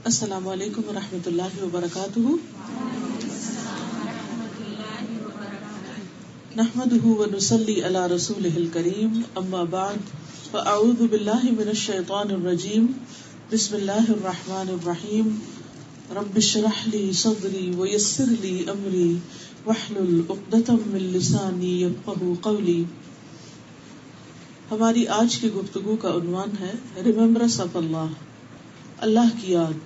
السلام علیکم ورحمۃ اللہ وبرکاتہ. نحمده ونصلي على رسوله الكريم اما بعد فاعوذ بالله من الشيطان الرجيم. بسم الله الرحمن الرحيم. رب اشرح لي صدري ويسر لي امري واحلل عقدة من لساني يفقهوا قولي. ہماری آج کی گفتگو کا عنوان ہے ریممبرنس آف اللہ، اللہ کی یاد،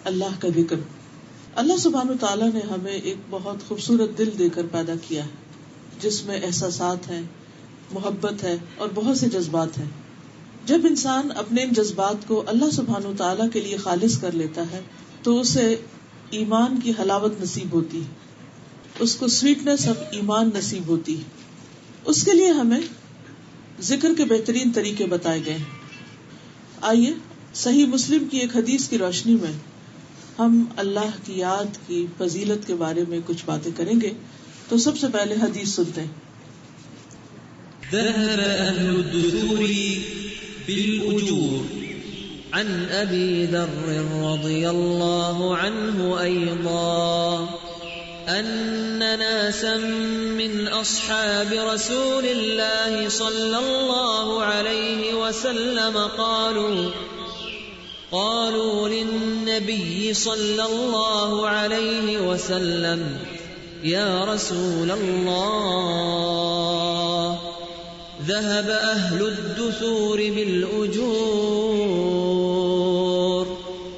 اللہ کا ذکر. اللہ سبحانہ تعالیٰ نے ہمیں ایک بہت خوبصورت دل دے کر پیدا کیا ہے جس میں احساسات ہیں، محبت ہے اور بہت سے جذبات ہیں. جب انسان اپنے ان جذبات کو اللہ سبحانہ تعالیٰ کے لیے خالص کر لیتا ہے تو اسے ایمان کی حلاوت نصیب ہوتی ہے، اس کو سویٹنس آف ایمان نصیب ہوتی ہے. اس کے لیے ہمیں ذکر کے بہترین طریقے بتائے گئے ہیں. آئیے صحیح مسلم کی ایک حدیث کی روشنی میں ہم اللہ کی یاد کی فضیلت کے بارے میں کچھ باتیں کریں گے. تو سب سے پہلے حدیث سنتے ہیں. ذهب أهل الدثور بالأجور عن أبي ذر رضي الله عنه أيضا أن ناسا من أصحاب رسول الله صلى الله عليه وسلم قالوا للنبي صلى الله عليه وسلم يا رسول الله ذهب أهل الدثور بالأجور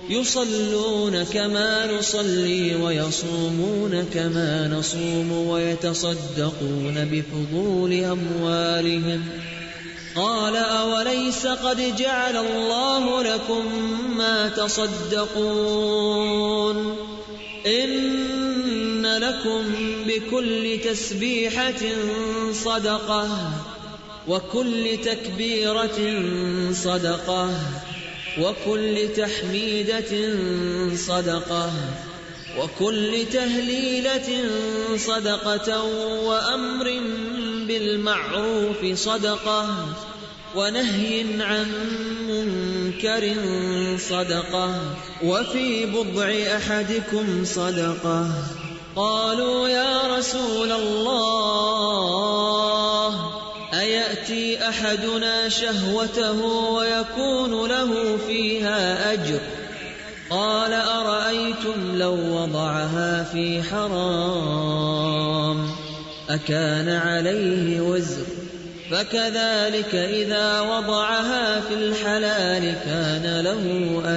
يصلون كما نصلي ويصومون كما نصوم ويتصدقون بفضول أموالهم قال أوليس قد جعل الله لكم ما تصدقون إن لكم بكل تسبيحة صدقة وكل تكبيرة صدقة وكل تحميدة صدقة وكل تهليلة صدقة وأمر بالمعروف صدقة ونهي عن منكر صدقة وفي بضع أحدكم صدقة. قالوا يا رسول الله أيأتي أحدنا شهوته ويكون له فيها أجر؟ قال أرأيتم لو وضعها في حرام أكان عليه وزر؟ فكذلك إذا وضعها في الحلال كان له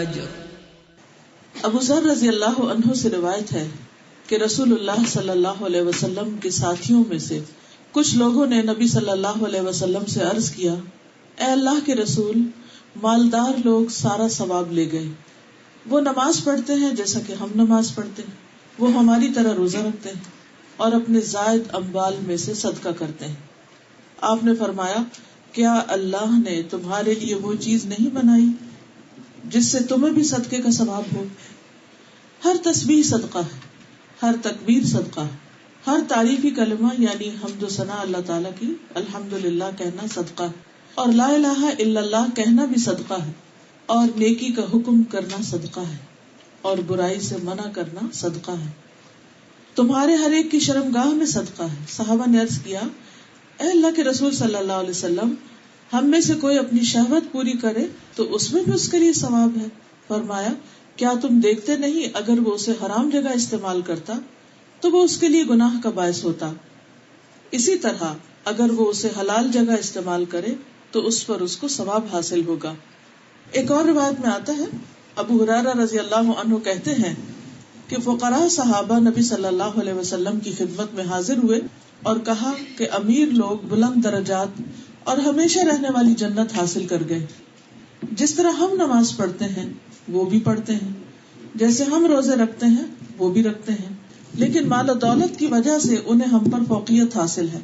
أجر. ابو ذر رضی اللہ عنہ سے روایت ہے کہ رسول اللہ صلی اللہ علیہ وسلم کے ساتھیوں میں سے کچھ لوگوں نے نبی صلی اللہ علیہ وسلم سے عرض کیا، اے اللہ کے رسول، مالدار لوگ سارا ثواب لے گئے. وہ نماز پڑھتے ہیں جیسا کہ ہم نماز پڑھتے ہیں، وہ ہماری طرح روزہ رکھتے ہیں اور اپنے زائد اموال میں سے صدقہ کرتے ہیں. آپ نے فرمایا، کیا اللہ نے تمہارے لیے وہ چیز نہیں بنائی جس سے تمہیں بھی صدقے کا ثواب ہو؟ ہر تسبیح صدقہ ہے، ہر تکبیر صدقہ ہے، ہر تعریفی کلمہ یعنی حمد و ثنا اللہ تعالیٰ کی الحمدللہ کہنا صدقہ ہے، اور لا الہ الا اللہ کہنا بھی صدقہ ہے، اور نیکی کا حکم کرنا صدقہ ہے، اور برائی سے منع کرنا صدقہ ہے. تمہارے ہر ایک کی شرمگاہ میں صدقہ ہے. صحابہ نے عرض کیا، اے اللہ کے رسول صلی اللہ علیہ وسلم، ہم میں سے کوئی اپنی شہوت پوری کرے تو اس میں بھی اس کے لیے ثواب ہے. فرمایا، کیا تم دیکھتے نہیں اگر وہ اسے حرام جگہ استعمال کرتا تو وہ اس کے لیے گناہ کا باعث ہوتا، اسی طرح اگر وہ اسے حلال جگہ استعمال کرے تو اس پر اس کو ثواب حاصل ہوگا. ایک اور روایت میں آتا ہے، ابو ہریرہ رضی اللہ عنہ کہتے ہیں کہ فقراء صحابہ نبی صلی اللہ علیہ وسلم کی خدمت میں حاضر ہوئے اور کہا کہ امیر لوگ بلند درجات اور ہمیشہ رہنے والی جنت حاصل کر گئے. جس طرح ہم نماز پڑھتے ہیں وہ بھی پڑھتے ہیں، جیسے ہم روزے رکھتے ہیں وہ بھی رکھتے ہیں، لیکن مال و دولت کی وجہ سے انہیں ہم پر فوقیت حاصل ہے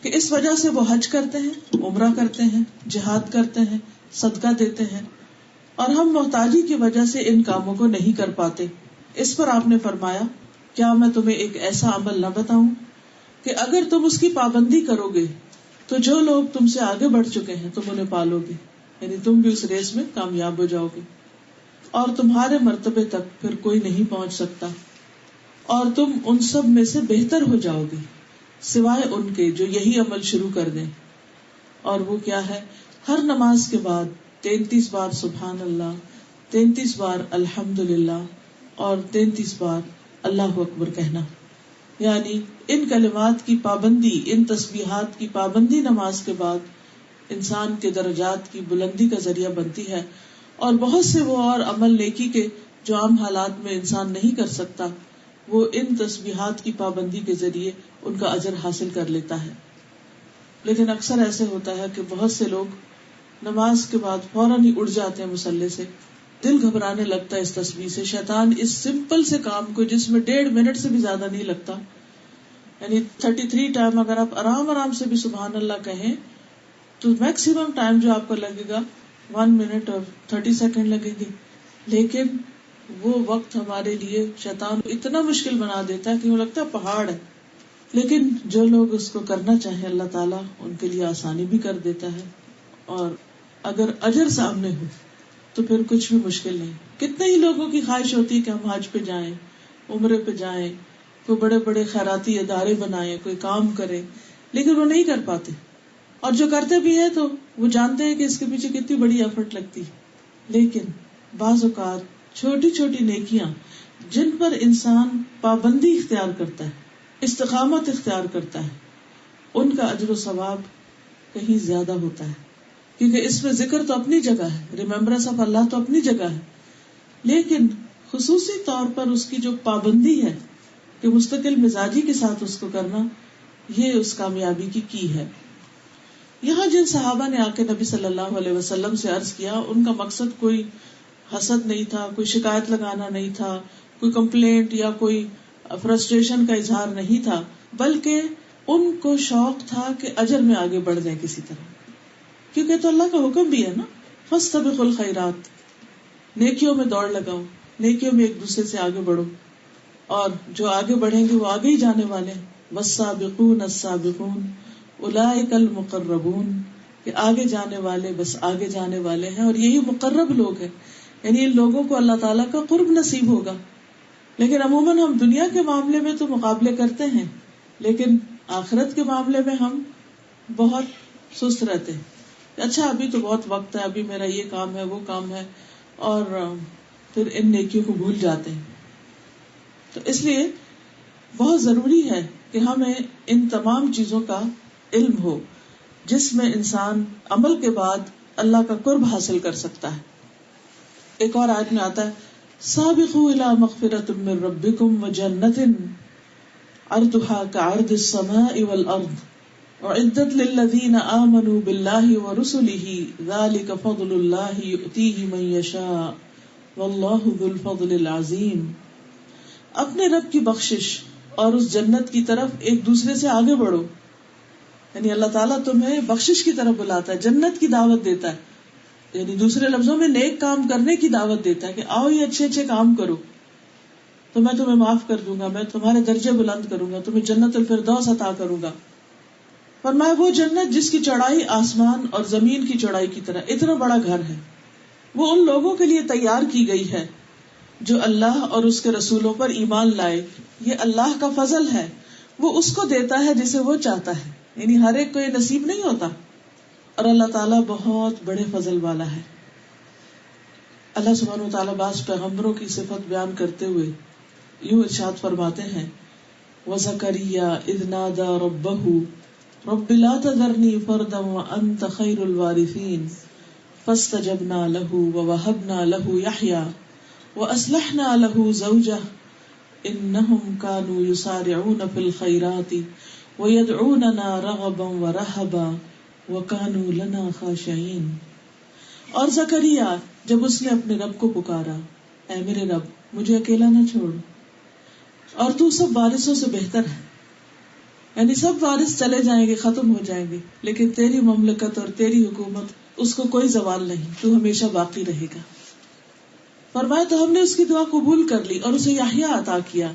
کہ اس وجہ سے وہ حج کرتے ہیں، عمرہ کرتے ہیں، جہاد کرتے ہیں، صدقہ دیتے ہیں، اور ہم محتاجی کی وجہ سے ان کاموں کو نہیں کر پاتے. اس پر آپ نے فرمایا، کیا میں تمہیں ایک ایسا عمل نہ بتاؤں کہ اگر تم اس کی پابندی کرو گے تو جو لوگ تم سے آگے بڑھ چکے ہیں تم انہیں پالو گے، یعنی تم بھی اس ریس میں کامیاب ہو جاؤ گے. اور تمہارے مرتبے تک پھر کوئی نہیں پہنچ سکتا، اور تم ان سب میں سے بہتر ہو جاؤ گے سوائے ان کے جو یہی عمل شروع کر دیں. اور وہ کیا ہے؟ ہر نماز کے بعد 33 بار سبحان اللہ، 33 بار الحمدللہ اور 33 بار اللہ اکبر کہنا. یعنی ان کلمات کی پابندی، ان تسبیحات کی پابندی نماز کے بعد انسان کے درجات کی بلندی کا ذریعہ بنتی ہے، اور بہت سے وہ اور عمل نیکی کے جو عام حالات میں انسان نہیں کر سکتا، وہ ان تسبیحات کی پابندی کے ذریعے ان کا اجر حاصل کر لیتا ہے. لیکن اکثر ایسے ہوتا ہے کہ بہت سے لوگ نماز کے بعد فوراً ہی اٹھ جاتے ہیں مصلی سے. دل گھبرانے لگتا ہے اس تسبیح سے. شیطان اس سمپل سے کام کو جس میں 1.5 منٹ سے بھی زیادہ نہیں لگتا، یعنی 33 ٹائم اگر آپ آرام سے بھی سبحان اللہ کہیں تو میکسیمم ٹائم جو آپ کو لگے گا 1 منٹ اور 30 سیکنڈ لگیں گے. لیکن وہ وقت ہمارے لیے شیطان اتنا مشکل بنا دیتا ہے کہ وہ لگتا ہے پہاڑ ہے. لیکن جو لوگ اس کو کرنا چاہیں اللہ تعالیٰ ان کے لیے آسانی بھی کر دیتا ہے، اور اگر اجر سامنے ہو تو پھر کچھ بھی مشکل نہیں. کتنے ہی لوگوں کی خواہش ہوتی ہے کہ ہم حج پہ جائیں، عمرے پہ جائیں، کوئی بڑے بڑے خیراتی ادارے بنائیں، کوئی کام کریں، لیکن وہ نہیں کر پاتے. اور جو کرتے بھی ہیں تو وہ جانتے ہیں کہ اس کے پیچھے کتنی بڑی ایفرٹ لگتی ہے. لیکن بعض اوقات چھوٹی چھوٹی نیکیاں جن پر انسان پابندی اختیار کرتا ہے، استقامت اختیار کرتا ہے، ان کا اجر و ثواب کہیں زیادہ ہوتا ہے. کیونکہ اس میں ذکر تو اپنی جگہ ہے، ریممبرنس آف اللہ تو اپنی جگہ ہے، لیکن خصوصی طور پر اس کی جو پابندی ہے کہ مستقل مزاجی کے ساتھ اس کو کرنا، یہ اس کامیابی کی ہے. یہاں جن صحابہ نے آ کے نبی صلی اللہ علیہ وسلم سے عرض کیا، ان کا مقصد کوئی حسد نہیں تھا، کوئی شکایت لگانا نہیں تھا، کوئی کمپلینٹ یا کوئی فرسٹریشن کا اظہار نہیں تھا، بلکہ ان کو شوق تھا کہ اجر میں آگے بڑھ جائیں کسی طرح. کیونکہ تو اللہ کا حکم بھی ہے نا، فاستبقوا الخیرات، نیکیوں میں دوڑ لگاؤ، نیکیوں میں ایک دوسرے سے آگے بڑھو، اور جو آگے بڑھیں گے وہ آگے ہی جانے والے ہیں. والسابقون السابقون اولئک المقربون، کہ آگے جانے والے بس آگے جانے والے ہیں، اور یہی مقرب لوگ ہیں. یعنی ان لوگوں کو اللہ تعالیٰ کا قرب نصیب ہوگا. لیکن عموماً ہم دنیا کے معاملے میں تو مقابلے کرتے ہیں، لیکن آخرت کے معاملے میں ہم بہت سست رہتے ہیں. اچھا ابھی تو بہت وقت ہے، ابھی میرا یہ کام ہے، وہ کام ہے، اور پھر ان نیکیوں کو بھول جاتے ہیں. تو اس لیے بہت ضروری ہے کہ ہمیں ان تمام چیزوں کا علم ہو جس میں انسان عمل کے بعد اللہ کا قرب حاصل کر سکتا ہے. ایک اور آیت میں آتا ہے سابقوا الى مغفرۃ من ربکم وجنۃ عرضها كعرض السماء والارض اعدت للذین آمنوا باللہ ورسلہ ذلک فضل اللہ یؤتیہ من یشاء واللہ ذو الفضل العظیم. اپنے رب کی بخشش اور اس جنت کی طرف ایک دوسرے سے آگے بڑھو. یعنی اللہ تعالیٰ تمہیں بخشش کی طرف بلاتا ہے، جنت کی دعوت دیتا ہے، یعنی دوسرے لفظوں میں نیک کام کرنے کی دعوت دیتا ہے کہ آؤ یہ اچھے اچھے کام کرو تو میں تمہیں معاف کر دوں گا، میں تمہارے درجے بلند کروں گا، تمہیں جنت الفردوس عطا کروں گا. فرمایا وہ جنت جس کی چوڑائی آسمان اور زمین کی چوڑائی کی طرح، اتنا بڑا گھر ہے، وہ ان لوگوں کے لیے تیار کی گئی ہے جو اللہ اور اس کے رسولوں پر ایمان لائے. یہ اللہ کا فضل ہے، وہ اس کو دیتا ہے جسے وہ چاہتا ہے. یعنی ہر ایک کو یہ نصیب نہیں ہوتا، اور اللہ تعالیٰ بہت بڑے فضل والا ہے. اللہ سبحانہ و تعالیٰ بعض پیغمبروں کی صفت بیان کرتے ہوئے یوں ارشاد فرماتے ہیں وَزَكَرِيَّا إِذْ نَادَى رَبَّهُ رَبِّ لَا تَذَرْنِي فَرْدًا وَأَنْتَ خَيْرُ الْوَارِثِينَ فَاسْتَجَبْنَا لَهُ وَوَهَبْنَا لَهُ يَحْيَىٰ وَأَصْلَحْنَا لَهُ زَوْجَهُ إِنَّهُمْ كَانُوا يُسَارِعُونَ فِي الْخَيْرَاتِ وَيَدْعُونَنَا رَغَبًا وَرَهَبًا وَكَانُوا لَنَا خَاشِعِينَ. اور زکریا جب اس نے اپنے رب کو پکارا، اے میرے رب مجھے اکیلا نہ چھوڑ، اور تو سب وارثوں سے بہتر ہے. یعنی سب وارث چلے جائیں گے، ختم ہو جائیں گے، لیکن تیری مملکت اور تیری حکومت اس کو کوئی زوال نہیں، تو ہمیشہ باقی رہے گا. فرمایا تو ہم نے اس کی دعا قبول کر لی اور اسے یحییٰ عطا کیا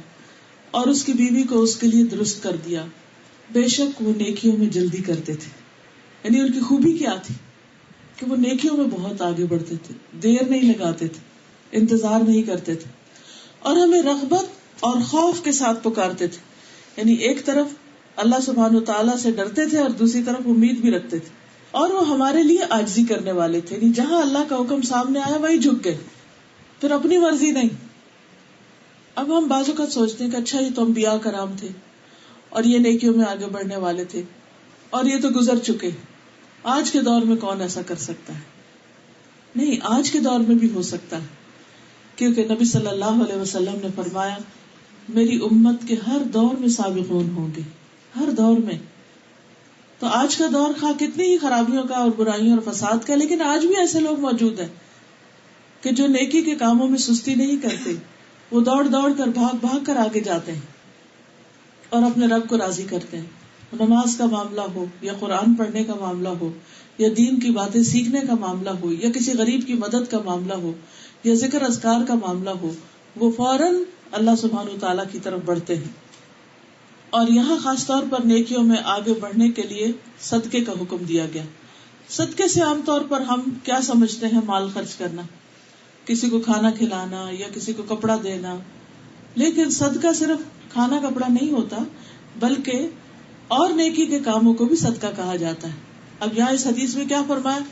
اور اس کی بیوی کو اس کے لیے درست کر دیا. بے شک وہ نیکیوں میں جلدی کرتے تھے. یعنی ان کی خوبی کیا تھی کہ وہ نیکیوں میں بہت آگے بڑھتے تھے، دیر نہیں لگاتے تھے. انتظار نہیں کرتے تھے، اور ہمیں رغبت اور خوف کے ساتھ پکارتے تھے. یعنی ایک طرف اللہ سبحانہ و تعالیٰ سے ڈرتے تھے اور دوسری طرف امید بھی رکھتے تھے، اور وہ ہمارے لیے عاجزی کرنے والے تھے. یعنی جہاں اللہ کا حکم سامنے آیا وہی جھک گئے، پھر اپنی مرضی نہیں. اب ہم بعض اوقات سوچتے ہیں کہ اچھا یہ تو انبیاء کرام تھے اور یہ نیکیوں میں آگے بڑھنے والے تھے اور یہ تو گزر چکے، آج کے دور میں کون ایسا کر سکتا ہے؟ نہیں، آج کے دور میں بھی ہو سکتا ہے، کیونکہ نبی صلی اللہ علیہ وسلم نے فرمایا میری امت کے ہر دور میں سابقون ہوں گے، ہر دور میں. تو آج کا دور خواہ کتنی ہی خرابیوں کا اور برائیوں اور فساد کا، لیکن آج بھی ایسے لوگ موجود ہیں کہ جو نیکی کے کاموں میں سستی نہیں کرتے، وہ دوڑ دوڑ کر بھاگ کر آگے جاتے ہیں اور اپنے رب کو راضی کرتے ہیں. نماز کا معاملہ ہو یا قرآن پڑھنے کا معاملہ ہو یا دین کی باتیں سیکھنے کا معاملہ ہو یا کسی غریب کی مدد کا معاملہ ہو یا ذکر اذکار کا معاملہ ہو، وہ فوراً اللہ سبحانہ وتعالیٰ کی طرف بڑھتے ہیں. اور یہاں خاص طور پر نیکیوں میں آگے بڑھنے کے لیے صدقے کا حکم دیا گیا. صدقے سے عام طور پر ہم کیا سمجھتے ہیں؟ مال خرچ کرنا، کسی کو کھانا کھلانا یا کسی کو کپڑا دینا. لیکن صدقہ صرف کھانا کپڑا نہیں ہوتا، بلکہ اور نیکی کے کاموں کو بھی صدقہ کہا جاتا ہے. اب یہاں اس حدیث میں کیا فرمایا؟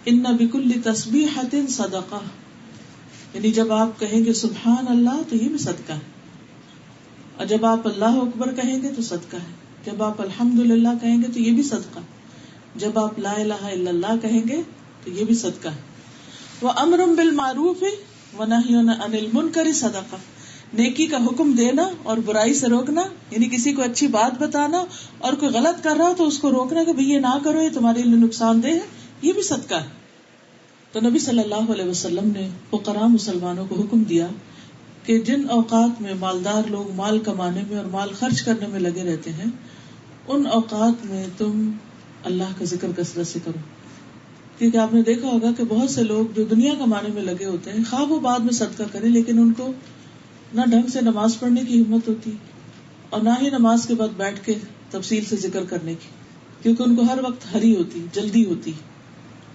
ان بکل تسبیحۃ صدقہ، یعنی جب آپ کہیں گے سبحان اللہ تو یہ بھی صدقہ ہے، اور جب آپ اللہ اکبر کہیں گے تو صدقہ ہے، جب آپ الحمدللہ کہیں گے تو یہ بھی صدقہ ہے، جب آپ لا الہ الا اللہ کہیں گے تو یہ بھی صدقہ ہے. وَأَمْرٌ بِالْمَعْرُوفِ وَنَهْيٌ عَنِ الْمُنْكَرِ صدقہ، نیکی کا حکم دینا اور برائی سے روکنا، یعنی کسی کو اچھی بات بتانا اور کوئی غلط کر رہا تو اس کو روکنا کہ بھئی یہ نہ کرو، یہ تمہارے لیے نقصان دہ ہے، یہ بھی صدقہ ہے. تو نبی صلی اللہ علیہ وسلم نے فقراء مسلمانوں کو حکم دیا کہ جن اوقات میں مالدار لوگ مال کمانے میں اور مال خرچ کرنے میں لگے رہتے ہیں، ان اوقات میں تم اللہ کا ذکر کثرت سے کرو. کیونکہ آپ نے دیکھا ہوگا کہ بہت سے لوگ جو دنیا کمانے میں لگے ہوتے ہیں، خواہ وہ بعد میں صدقہ کریں، لیکن ان کو نہ ڈھنگ سے نماز پڑھنے کی ہمت ہوتی اور نہ ہی نماز کے بعد بیٹھ کے تفصیل سے ذکر کرنے کی، کیونکہ ان کو ہر وقت ہری ہوتی، جلدی ہوتی.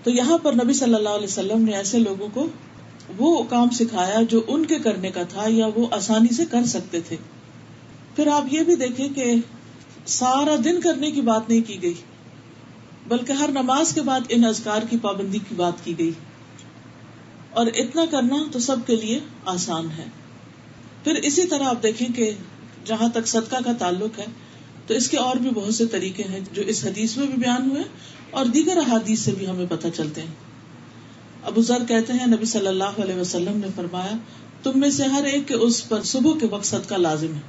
تو یہاں پر نبی صلی اللہ علیہ وسلم نے ایسے لوگوں کو وہ کام سکھایا جو ان کے کرنے کا تھا یا وہ آسانی سے کر سکتے تھے. پھر آپ یہ بھی دیکھیں کہ سارا دن کرنے کی بات نہیں کی گئی، بلکہ ہر نماز کے بعد ان اذکار کی پابندی کی بات کی گئی، اور اتنا کرنا تو سب کے لیے آسان ہے. پھر اسی طرح آپ دیکھیں کہ جہاں تک صدقہ کا تعلق ہے تو اس کے اور بھی بہت سے طریقے ہیں جو اس حدیث میں بھی بیان ہوئے اور دیگر احادیث سے بھی ہمیں پتہ چلتے ہیں. ابو ذر کہتے ہیں نبی صلی اللہ علیہ وسلم نے فرمایا تم میں سے ہر ایک کے اس پر صبح کے وقت صدقہ لازم ہے.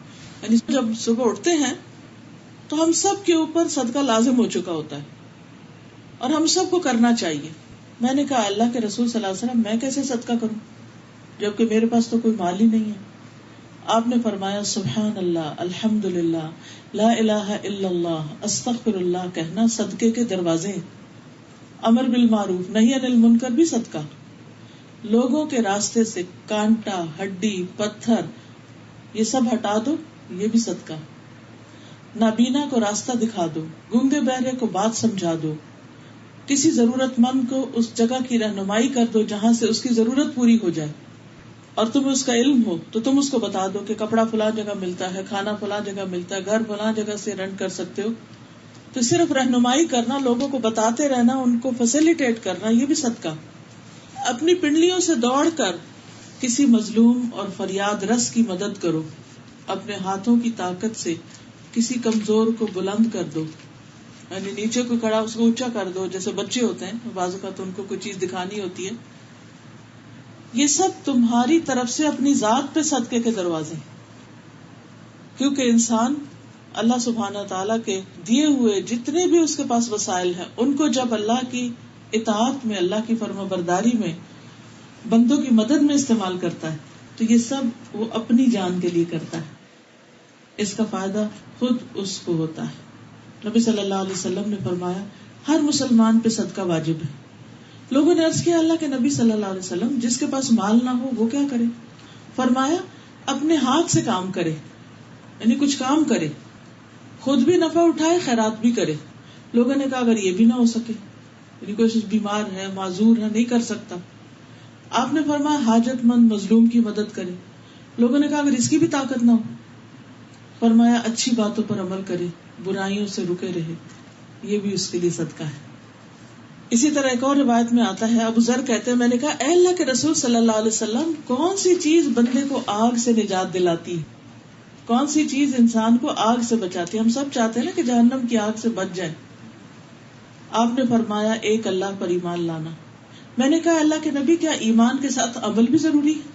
یعنی جب صبح اٹھتے ہیں تو ہم سب کے اوپر صدقہ لازم ہو چکا ہوتا ہے اور ہم سب کو کرنا چاہیے. میں نے کہا اللہ کے رسول صلی اللہ علیہ وسلم میں کیسے صدقہ کروں جبکہ میرے پاس تو کوئی مال ہی نہیں ہے؟ آپ نے فرمایا سبحان اللہ، الحمدللہ، لا الہ الا اللہ، استغفر اللہ کہنا صدقے کے دروازے ہیں. امر بالمعروف نہی عن المنکر بھی صدقہ. لوگوں کے راستے سے کانٹا، ہڈی، پتھر یہ سب ہٹا دو، یہ بھی صدقہ. نابینا کو راستہ دکھا دو، گونگے بہرے کو بات سمجھا دو، کسی ضرورت مند کو اس جگہ کی رہنمائی کر دو جہاں سے اس کی ضرورت پوری ہو جائے اور تمہیں اس کا علم ہو تو تم اس کو بتا دو کہ کپڑا فلاں جگہ ملتا ہے، کھانا فلاں جگہ ملتا ہے، گھر فلاں جگہ سے رنٹ کر سکتے ہو. تو صرف رہنمائی کرنا، لوگوں کو بتاتے رہنا، ان کو فیسیلیٹیٹ کرنا، یہ بھی صدقہ. اپنی پنڈلیوں سے دوڑ کر کسی مظلوم اور فریاد رس کی مدد کرو. اپنے ہاتھوں کی طاقت سے کسی کمزور کو بلند کر دو، یعنی نیچے کو کھڑا اس کو اونچا کر دو. جیسے بچے ہوتے ہیں بعض اوقات ان کو کوئی چیز دکھانی ہوتی ہے. یہ سب تمہاری طرف سے اپنی ذات پہ صدقے کے دروازے ہیں، کیونکہ انسان اللہ سبحانہ تعالیٰ کے دیے ہوئے جتنے بھی اس کے پاس وسائل ہیں ان کو جب اللہ کی اطاعت میں، اللہ کی فرما برداری میں، بندوں کی مدد میں استعمال کرتا ہے تو یہ سب وہ اپنی جان کے لیے کرتا ہے، اس کا فائدہ خود اس کو ہوتا ہے. نبی صلی اللہ علیہ وسلم نے فرمایا ہر مسلمان پہ صدقہ واجب ہے. لوگوں نے عرض کیا اللہ کے نبی صلی اللہ علیہ وسلم جس کے پاس مال نہ ہو وہ کیا کرے؟ فرمایا اپنے ہاتھ سے کام کرے، یعنی کچھ کام کرے، خود بھی نفع اٹھائے، خیرات بھی کرے. لوگوں نے کہا اگر یہ بھی نہ ہو سکے، یعنی کوئی بیمار ہے، معذور ہے، نہیں کر سکتا، آپ نے فرمایا حاجت مند مظلوم کی مدد کرے. لوگوں نے کہا اگر اس کی بھی طاقت نہ ہو. فرمایا اچھی باتوں پر عمل کرے, برائیوں سے رکے رہے, یہ بھی اس کے لیے صدقہ ہے. اسی طرح ایک اور روایت میں آتا ہے, ابو ذر کہتے ہیں میں نے کہا اے اللہ کے رسول صلی اللہ علیہ وسلم, کون سی چیز بندے کو آگ سے نجات دلاتی ہے؟ کون سی چیز انسان کو آگ سے بچاتی ہے؟ ہم سب چاہتے ہیں نا کہ جہنم کی آگ سے بچ جائے. آپ نے فرمایا ایک اللہ پر ایمان لانا. میں نے کہا اللہ کے نبی کیا ایمان کے ساتھ عمل بھی ضروری ہے؟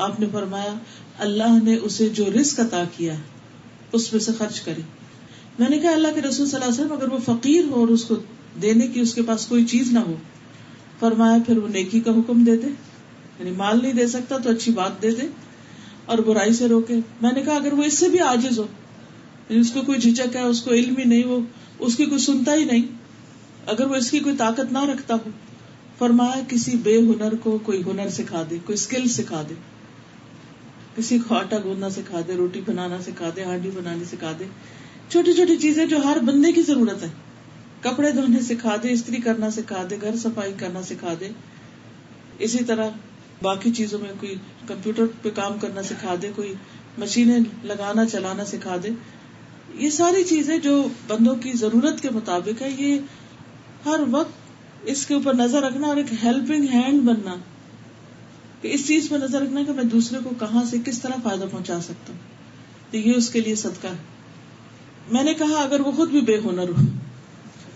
آپ نے فرمایا اللہ نے اسے جو رزق عطا کیا ہے اس میں سے خرچ کرے. میں نے کہا اللہ کے رسول صلی اللہ علیہ وسلم اگر وہ فقیر ہو اور اس کو دینے کی اس کے پاس کوئی چیز نہ ہو. فرمایا پھر وہ نیکی کا حکم دے دے, یعنی مال نہیں دے سکتا تو اچھی بات دے دے اور برائی سے روکے. میں نے کہا اگر وہ اس سے بھی عاجز ہو, یعنی اس کو کوئی جھجک ہے, اس کو علم ہی نہیں, وہ اس کی کوئی سنتا ہی نہیں, اگر وہ اس کی کوئی طاقت نہ رکھتا ہو, فرمایا کسی بے ہنر کو کوئی ہنر سکھا دے, کوئی اسکل سکھا دے, کسی کو آٹا گوندنا سکھا دے, روٹی بنانا سکھا دے, ہانڈی بنانی سکھا دے. چھوٹی چھوٹی چیزیں جو ہر بندے کی ضرورت ہے. کپڑے دھونے سکھا دے, استری کرنا سکھا دے, گھر صفائی کرنا سکھا دے. اسی طرح باقی چیزوں میں کوئی کمپیوٹر پہ کام کرنا سکھا دے, کوئی مشینیں لگانا چلانا سکھا دے. یہ ساری چیزیں جو بندوں کی ضرورت کے مطابق ہے, یہ ہر وقت اس کے اوپر نظر رکھنا اور ایک ہیلپنگ ہینڈ بننا, کہ اس چیز پہ نظر رکھنا کہ میں دوسرے کو کہاں سے کس طرح فائدہ پہنچا سکتا ہوں, تو یہ اس کے لیے صدقہ ہے. میں نے کہا اگر وہ خود بھی بے ہنر ہو,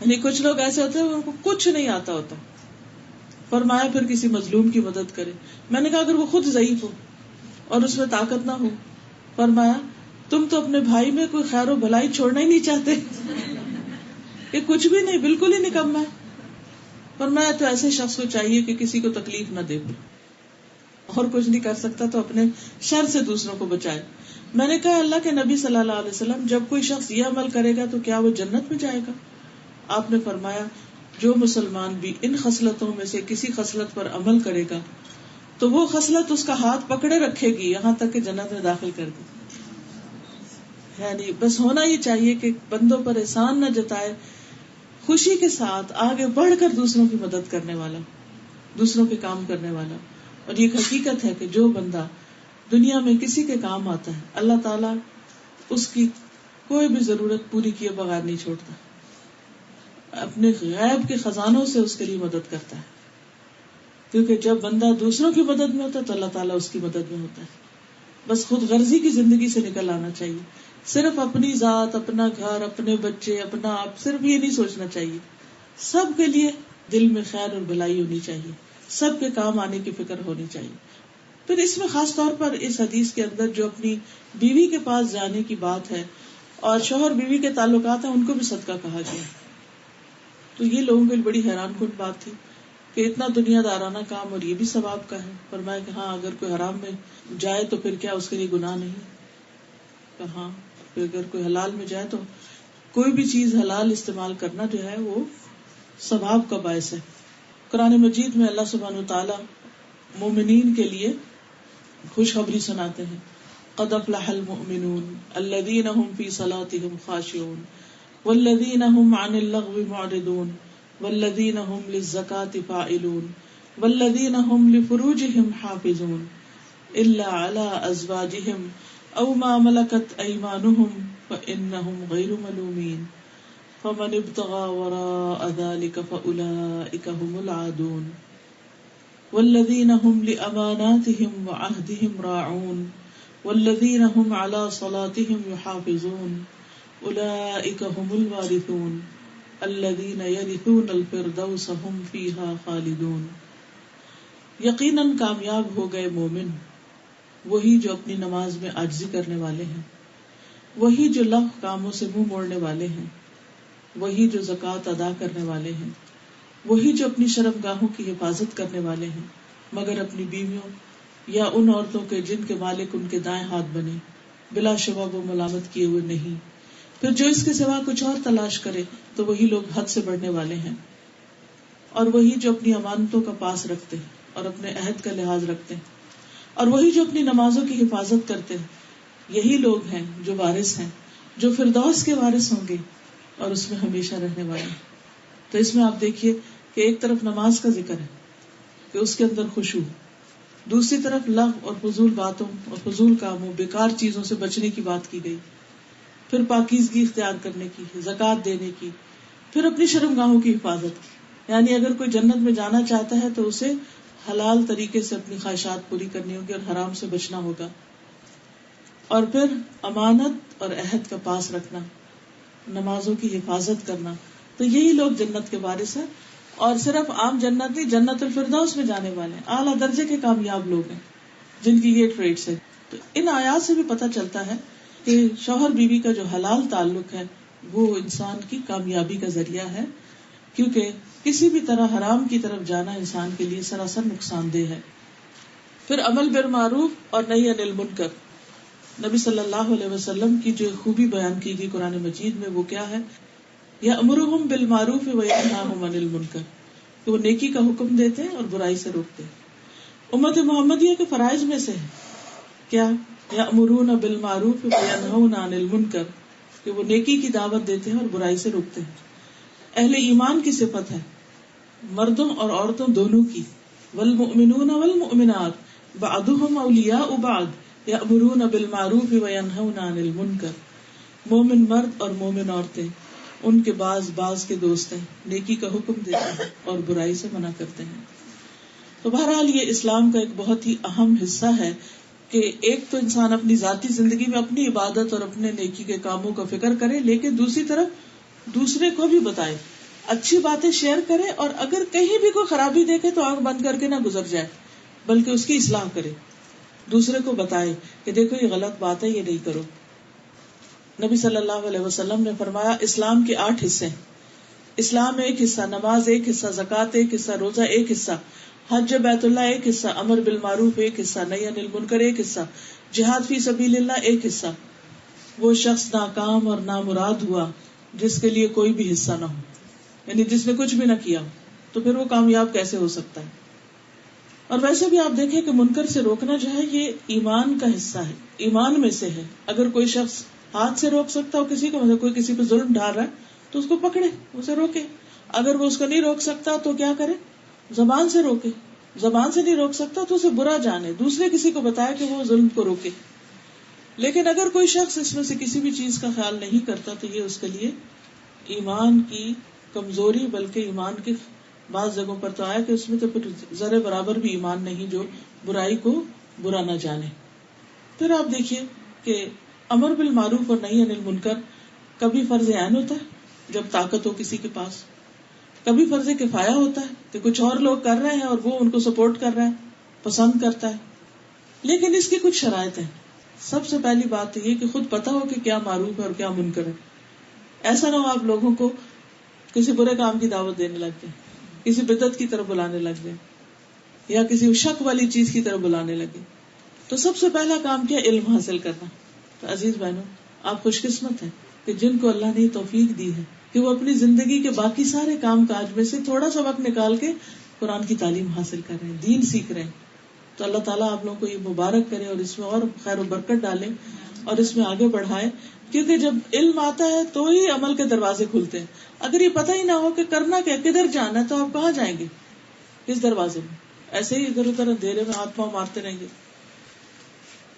یعنی کچھ لوگ ایسے ہوتے ہیں ان کو کچھ نہیں آتا ہوتا. فرمایا پھر کسی مظلوم کی مدد کرے. میں نے کہا اگر وہ خود ضعیف ہو اور اس میں طاقت نہ ہو. فرمایا تم تو اپنے بھائی میں کوئی خیر و بھلائی چھوڑنا ہی نہیں چاہتے کہ کچھ بھی نہیں, بالکل ہی نکما ہے. فرمایا تو ایسے شخص کو چاہیے کہ کسی کو تکلیف نہ دے, اور کچھ نہیں کر سکتا تو اپنے شر سے دوسروں کو بچائے. میں نے کہا اللہ کے نبی صلی اللہ علیہ وسلم جب کوئی شخص یہ عمل کرے گا تو کیا وہ جنت میں جائے گا؟ آپ نے فرمایا جو مسلمان بھی ان خصلتوں میں سے کسی خصلت پر عمل کرے گا تو وہ خصلت اس کا ہاتھ پکڑے رکھے گی یہاں تک کہ جنت میں داخل کر دے. یعنی بس ہونا یہ چاہیے کہ بندوں پر احسان نہ جتائے, خوشی کے ساتھ آگے بڑھ کر دوسروں کی مدد کرنے والا, دوسروں کے کام کرنے والا. اور یہ حقیقت ہے کہ جو بندہ دنیا میں کسی کے کام آتا ہے اللہ تعالیٰ اس کی کوئی بھی ضرورت پوری کیے بغیر نہیں چھوڑتا, اپنے غیب کے خزانوں سے اس کے لیے مدد کرتا ہے. کیونکہ جب بندہ دوسروں کی مدد میں ہوتا ہے تو اللہ تعالیٰ اس کی مدد میں ہوتا ہے. بس خود غرضی کی زندگی سے نکل آنا چاہیے, صرف اپنی ذات, اپنا گھر, اپنے بچے, اپنا آپ, صرف یہ نہیں سوچنا چاہیے. سب کے لیے دل میں خیر اور بھلائی ہونی چاہیے, سب کے کام آنے کی فکر ہونی چاہیے. پھر اس میں خاص طور پر اس حدیث کے اندر جو اپنی بیوی کے پاس جانے کی بات ہے اور شوہر بیوی کے تعلقات ہیں ان کو بھی صدقہ کہا گیا. تو یہ لوگوں کے لیے بڑی حیران کن بات تھی کہ اتنا دنیا دارانہ کام اور یہ بھی ثواب کا ہے. فرمایا کہ ہاں اگر کوئی حرام میں جائے تو پھر کیا اس کے لیے گناہ نہیں؟ ہاں اگر کوئی حلال میں جائے تو کوئی بھی چیز حلال استعمال کرنا جو ہے وہ ثواب کا باعث ہے. قرآن مجید میں اللہ سبحانہ وتعالی مومنین کے لیے خوشخبری سناتے ہیں. قد افلح المؤمنون الذين هم في صلاتهم خاشعون والذين هم عن اللغو معرضون والذين هم للزكاة فاعلون والذين هم لفروجهم حافظون إلا على أزواجهم أو ما ملكت أيمانهم فإنهم غير ملومين فمن ابتغى وراء ذلك فأولئك هم العادون والذين هم لأماناتهم وعهدهم راعون والذين هم على صلاتهم يحافظون أولئك هم الوارثون الذين يرثون الفردوس هم فيها خالدون. یقیناً کامیاب ہو گئے مومن وہی جو اپنی نماز میں عاجزی کرنے والے ہیں, وہی جو لغو کاموں سے منہ موڑنے والے ہیں, وہی جو زکوٰۃ ادا کرنے والے ہیں, وہی جو اپنی شرمگاہوں کی حفاظت کرنے والے ہیں مگر اپنی بیویوں یا ان عورتوں کے جن کے مالک ان کے دائیں ہاتھ بنے, بلا شبہ وہ ملامت کیے ہوئے نہیں. پھر جو اس کے سوا کچھ اور تلاش کرے تو وہی لوگ حد سے بڑھنے والے ہیں. اور وہی جو اپنی امانتوں کا پاس رکھتے ہیں اور اپنے عہد کا لحاظ رکھتے ہیں, اور وہی جو اپنی نمازوں کی حفاظت کرتے ہیں, یہی لوگ ہیں جو وارث ہیں, جو فردوس کے وارث ہوں گے اور اس میں ہمیشہ رہنے والے ہیں. تو اس میں آپ دیکھیے کہ ایک طرف نماز کا ذکر ہے, کہ اس کے اندر خشوع. دوسری طرف لغو اور فضول باتوں اور فضول کاموں، بیکار چیزوں سے بچنے کی بات کی گئی. پھر پاکیزگی اختیار کرنے کی، زکوٰۃ دینے کی. پھر اپنی شرمگاہوں کی حفاظت. یعنی اگر کوئی جنت میں جانا چاہتا ہے تو اسے حلال طریقے سے اپنی خواہشات پوری کرنی ہوگی اور حرام سے بچنا ہوگا. اور پھر امانت اور عہد کا پاس رکھنا، نمازوں کی حفاظت کرنا. تو یہی لوگ جنت کے وارث ہیں. اور صرف عام جنت نہیں، جنت الفردوس میں جانے والے ہیں. اعلیٰ درجے کے کامیاب لوگ ہیں جن کی یہ ٹریٹس ہے. تو ان آیات سے بھی پتہ چلتا ہے کہ شوہر بیوی کا جو حلال تعلق ہے وہ انسان کی کامیابی کا ذریعہ ہے، کیونکہ کسی بھی طرح حرام کی طرف جانا انسان کے لیے سراسر نقصان دہ ہے. پھر امر بالمعروف اور نہی عن المنکر. نبی صلی اللہ علیہ وسلم کی جو خوبی بیان کی گئی قرآن مجید میں وہ کیا ہے؟ یأمرہم بالمعروف وینہاہم عن المنکر، کہ وہ نیکی کا حکم دیتے ہیں اور برائی سے روکتے ہیں. امت محمدیہ کے فرائض میں سے ہے کیا؟ یأمرون بالمعروف وینہون عن المنکر، کہ وہ نیکی کی دعوت دیتے ہیں اور برائی سے روکتے ہیں. اہل ایمان کی صفت ہے، مردوں اور عورتوں دونوں کی. والمؤمنون والمؤمنات بعضهم اولیاء بعض یأمرون بالمعروف وینہون عن المنکر. مومن مرد اور مومن عورتیں ان کے بعض کے دوست ہیں، نیکی کا حکم دیتے ہیں اور برائی سے منع کرتے ہیں. تو بہرحال یہ اسلام کا ایک بہت ہی اہم حصہ ہے کہ ایک تو انسان اپنی ذاتی زندگی میں اپنی عبادت اور اپنے نیکی کے کاموں کا فکر کرے، لیکن دوسری طرف دوسرے کو بھی بتائے، اچھی باتیں شیئر کرے، اور اگر کہیں بھی کوئی خرابی دیکھے تو آنکھ بند کر کے نہ گزر جائے بلکہ اس کی اصلاح کرے، دوسرے کو بتائے کہ دیکھو یہ غلط بات ہے، یہ نہیں کرو. نبی صلی اللہ علیہ وسلم نے فرمایا اسلام کے 8 حصے. اسلام ایک حصہ، نماز ایک حصہ، زکوٰۃ ایک حصہ، روزہ ایک حصہ، حج بیت اللہ ایک حصہ، امر بالمعروف ایک حصہ، نہی عن المنکر ایک حصہ، جہاد فی سبیل اللہ ایک حصہ. وہ شخص ناکام اور نامراد ہوا جس کے لیے کوئی بھی حصہ نہ ہو، یعنی جس نے کچھ بھی نہ کیا، تو پھر وہ کامیاب کیسے ہو سکتا ہے؟ اور ویسے بھی آپ دیکھیں کہ منکر سے روکنا جو ہے یہ ایمان کا حصہ ہے، ایمان میں سے ہے. اگر کوئی شخص ہاتھ سے روک سکتا ہو کسی کو، مطلب کوئی کسی پہ ظلم ڈال رہا ہے تو اس کو پکڑے، اسے روکے. اگر وہ اس کو نہیں روک سکتا تو کیا کرے؟ زبان سے روکے. زبان سے نہیں روک سکتا تو اسے برا جانے، دوسرے کسی کو بتایا کہ وہ ظلم کو روکے. لیکن اگر کوئی شخص اس میں سے کسی بھی چیز کا خیال نہیں کرتا تو یہ اس کے لیے ایمان کی کمزوری، بلکہ ایمان کے بعض جگہوں پر تو آیا کہ اس میں تو پھر ذرے برابر بھی ایمان نہیں جو برائی کو برا نہ جانے. پھر آپ دیکھیے کہ امر بالمعروف اور نہی عن المنکر کبھی فرض عین ہوتا ہے جب طاقت ہو کسی کے پاس، کبھی فرض کفایہ ہوتا ہے کہ کچھ اور لوگ کر رہے ہیں اور وہ ان کو سپورٹ کر رہا ہے، پسند کرتا ہے. لیکن اس کی کچھ شرائط ہیں. سب سے پہلی بات یہ کہ خود پتہ ہو کہ کیا معروف ہے اور کیا منکر ہے. ایسا نہ ہو آپ لوگوں کو کسی برے کام کی دعوت دینے لگ جائیں، کسی بدعت کی طرف بلانے لگ جائیں، یا کسی شک والی چیز کی طرف بلانے لگے. تو سب سے پہلا کام کیا؟ علم حاصل کرنا. تو عزیز بہنوں، آپ خوش قسمت ہیں کہ جن کو اللہ نے توفیق دی ہے کہ وہ اپنی زندگی کے باقی سارے کام کاج میں سے تھوڑا سا وقت نکال کے قرآن کی تعلیم حاصل کر رہے ہیں، دین سیکھ رہے ہیں. تو اللہ تعالیٰ آپ لوگوں کو یہ مبارک کرے اور اس میں اور خیر و برکت ڈالے اور اس میں آگے بڑھائے. کیونکہ جب علم آتا ہے تو ہی عمل کے دروازے کھلتے ہیں. اگر یہ پتہ ہی نہ ہو کہ کرنا کیا، کدھر جانا ہے، تو آپ کہاں جائیں گے؟ اس دروازے میں ایسے ہی ادھر ادھر اندھیرے میں ہاتھ پاؤں مارتے رہیں گے.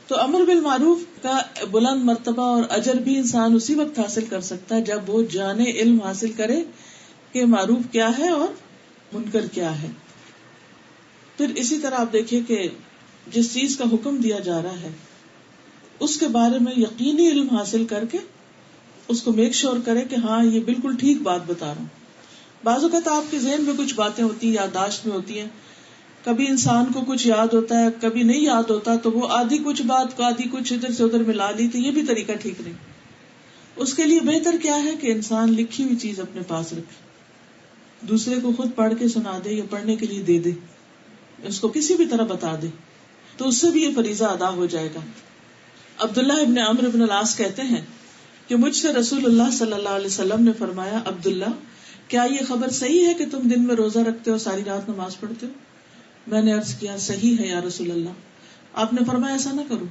تو امر بالمعروف کا بلند مرتبہ اور اجر بھی انسان اسی وقت حاصل کر سکتا ہے جب وہ جانے، علم حاصل کرے کہ معروف کیا ہے اور منکر کیا ہے. پھر اسی طرح آپ دیکھیے کہ جس چیز کا حکم دیا جا رہا ہے اس کے بارے میں یقینی علم حاصل کر کے اس کو میک شور کرے کہ ہاں یہ بالکل ٹھیک بات بتا رہا ہوں. بعض اوقات آپ کے ذہن میں کچھ باتیں ہوتی ہیں، یادداشت میں ہوتی ہیں، کبھی انسان کو کچھ یاد ہوتا ہے، کبھی نہیں یاد ہوتا، تو وہ آدھی کچھ بات کو آدھی کچھ ادھر سے ادھر ملا لی، تو یہ بھی طریقہ ٹھیک نہیں. اس کے لیے بہتر کیا ہے کہ انسان لکھی ہوئی چیز اپنے پاس رکھے، دوسرے کو خود پڑھ کے سنا دے یا پڑھنے کے لیے دے دے، اس کو کسی بھی طرح بتا دے، تو اس سے بھی یہ فریضہ ادا ہو جائے گا. عبداللہ ابن عمرو ابن العاص کہتے ہیں کہ مجھ سے رسول اللہ صلی اللہ علیہ وسلم نے فرمایا، عبداللہ کیا یہ خبر صحیح ہے کہ تم دن میں روزہ رکھتے ہو، ساری رات نماز پڑھتے ہو؟ میں نے عرض کیا صحیح ہے یا رسول اللہ. آپ نے فرمایا ایسا نہ کرو،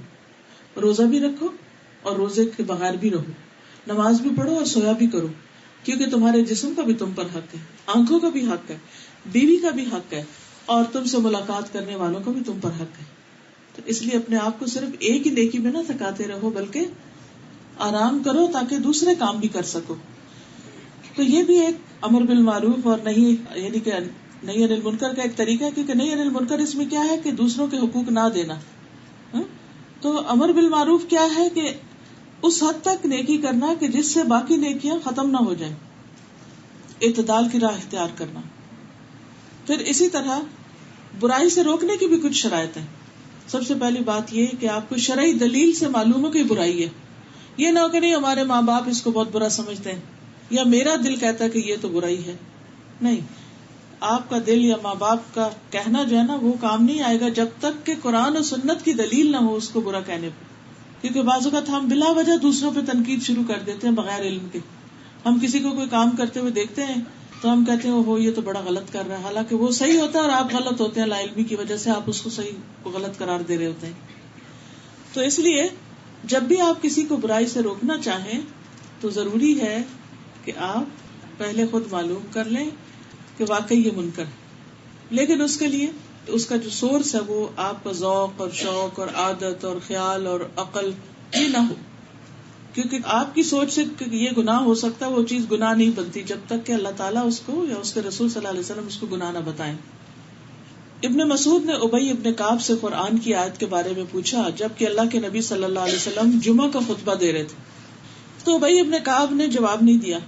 روزہ بھی رکھو اور روزے کے بغیر بھی رہو، نماز بھی پڑھو اور سویا بھی کرو، کیونکہ تمہارے جسم کا بھی تم پر حق ہے، آنکھوں کا بھی حق ہے، بیوی کا بھی حق ہے، اور تم سے ملاقات کرنے والوں کا بھی تم پر حق ہے. تو اس لیے اپنے آپ کو صرف ایک ہی نیکی میں نہ تھکاتے رہو، بلکہ آرام کرو تاکہ دوسرے کام بھی کر سکو. تو یہ بھی ایک امر بالمعروف اور نہیں یعنی کہ نہی عن المنکر کا ایک طریقہ ہے، کیونکہ نہی عن المنکر اس میں کیا ہے کہ دوسروں کے حقوق نہ دینا. تو امر بالمعروف کیا ہے کہ اس حد تک نیکی کرنا کہ جس سے باقی نیکیاں ختم نہ ہو جائیں، اعتدال کی راہ اختیار کرنا. پھر اسی طرح برائی سے روکنے کی بھی کچھ شرائط ہیں. سب سے پہلی بات یہ کہ آپ کو شرعی دلیل سے معلوم ہو کہ برائی ہے. یہ نہ ہو کہ نہیں ہمارے ماں باپ اس کو بہت برا سمجھتے ہیں، یا میرا دل کہتا ہے کہ یہ تو برائی ہے. نہیں، آپ کا دل یا ماں باپ کا کہنا جو ہے نا وہ کام نہیں آئے گا جب تک کہ قرآن و سنت کی دلیل نہ ہو اس کو برا کہنے پہ. کیونکہ بعض اوقات ہم بلا وجہ دوسروں پہ تنقید شروع کر دیتے ہیں بغیر علم کے. ہم کسی کو کوئی کام کرتے ہوئے دیکھتے ہیں تو ہم کہتے ہیں وہ یہ تو بڑا غلط کر رہا ہے، حالانکہ وہ صحیح ہوتا ہے اور آپ غلط ہوتے ہیں. لا علمی کی وجہ سے آپ اس کو صحیح کو غلط قرار دے رہے ہوتے ہیں. تو اس لیے جب بھی آپ کسی کو برائی سے روکنا چاہیں تو ضروری ہے کہ آپ پہلے خود معلوم کر لیں کہ واقعی یہ منکر ہے. لیکن اس کے لیے اس کا جو سورس ہے وہ آپ کا ذوق اور شوق اور عادت اور خیال اور عقل یہ نہ ہو. کیونکہ آپ کی سوچ سے کہ یہ گناہ ہو سکتا ہے وہ چیز گناہ نہیں بنتی جب تک کہ اللہ تعالیٰ اس کو یا اس کے رسول صلی اللہ علیہ وسلم اس کو گناہ نہ بتائیں. ابن مسعود نے ابی ابن کعب سے قرآن کی آیت کے بارے میں پوچھا جبکہ اللہ کے نبی صلی اللہ علیہ وسلم جمعہ کا خطبہ دے رہے تھے. تو ابی ابن کعب نے جواب نہیں دیا.